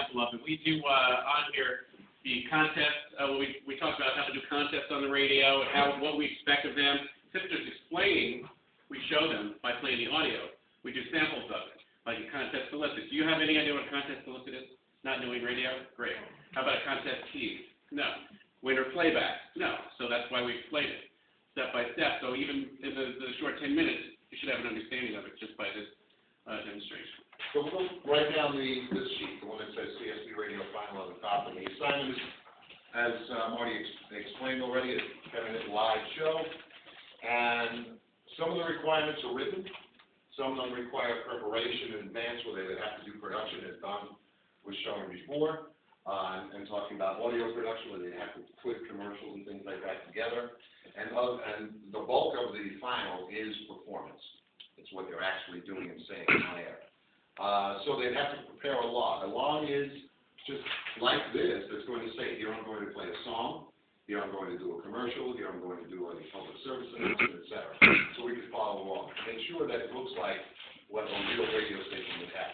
example of it. We do on here the contest. We talk about how to do contests on the radio and what we expect of them. Instead of just explaining, we show them by playing the audio. We do samples of it, like a contest solicit. Do you have any idea what a contest solicit is? Not knowing radio? Great. How about a contest key? No. Winter playback? No. So that's why we explain it step by step. So even in the short 10 minutes, you should have an understanding of it just by this demonstration. So we'll write down this sheet, the one that says CSB Radio Final on the top. And the assignment is, as Marty explained already, it's a 10-minute live show. And some of the requirements are written. Some of them require preparation in advance where they would have to do production, as Don was showing before, and talking about audio production where they have to put commercials and things like that together. And the bulk of the final is performance. It's what they're actually doing and saying on air. So they'd have to prepare a log. A log is just like this. It's going to say, here I'm going to play a song, here I'm going to do a commercial, here I'm going to do a public service announcement, etc. So we can follow along. Make sure that it looks like what a real radio station would have.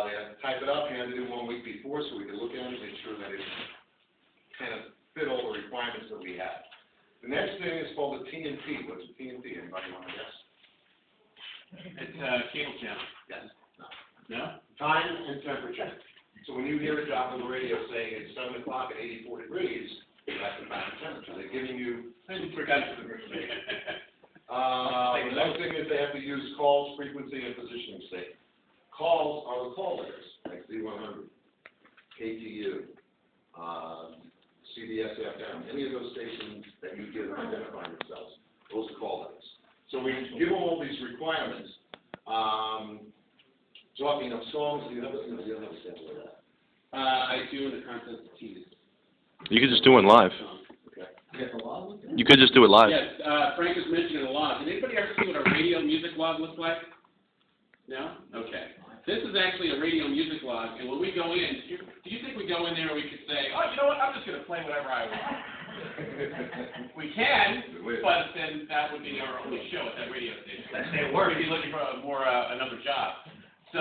They have to type it up, hand it in 1 week before so we can look at it and make sure that it kind of fit all the requirements that we have. The next thing is called the T&T. What's a T&T? Anybody want to guess? It's cable channel. Yes. No? Time and temperature. So when you hear a drop on the radio saying it's 7 o'clock at 84 degrees, that's the time and temperature. They're giving you... Another thing is they have to use calls, frequency, and positioning state. Calls are the call letters, like Z100, KTU, CBS FM, any of those stations that you give identifying themselves. Those are call letters. So we give them all these requirements. Talking of songs, do you have a sample of that? I do in the contest of keys. You could just do it live. Okay. You could just do it live. Yes, Frank was mentioning a log. Did anybody ever see what a radio music log looks like? No? Okay. This is actually a radio music log, and when we go in, do you think we go in there and we could say, oh, you know what, I'm just going to play whatever I want? We can, but then that would be our only show at that radio station. That's their work. We'd be looking for another job. So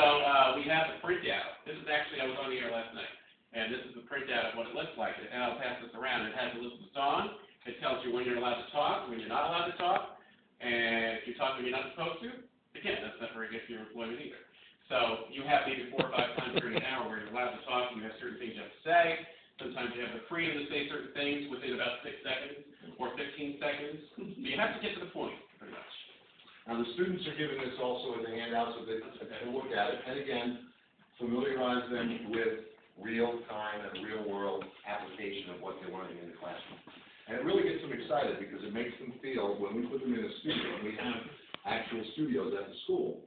we have the printout. This is actually, I was on the air last night, and this is the printout of what it looks like. And I'll pass this around. It has a list of songs. It tells you when you're allowed to talk, when you're not allowed to talk, and if you talk when you're not supposed to, again, that's not very good for your employment either. So you have maybe 4 or 5 times during an hour where you're allowed to talk and you have certain things you have to say. Sometimes you have the freedom to say certain things within about 6 seconds or 15 seconds. But you have to get to the point, pretty much. Now the students are given this also as a handout so they can look at it. And again, familiarize them with real-time and real-world application of what they're learning in the classroom. And it really gets them excited because it makes them feel, when we put them in a studio, and we have actual studios at the school,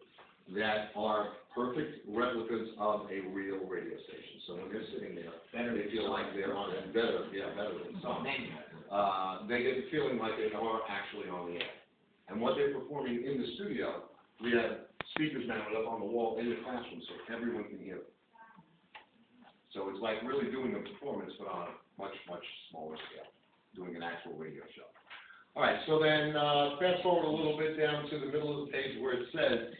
that are perfect replicas of a real radio station. So when they're sitting there, they feel like they're on it. Better than some. They get the feeling like they are actually on the air. And what they're performing in the studio, we have speakers mounted up on the wall in the classroom so everyone can hear it. So it's like really doing a performance, but on a much, much smaller scale, doing an actual radio show. All right, so then fast forward a little bit down to the middle of the page where it says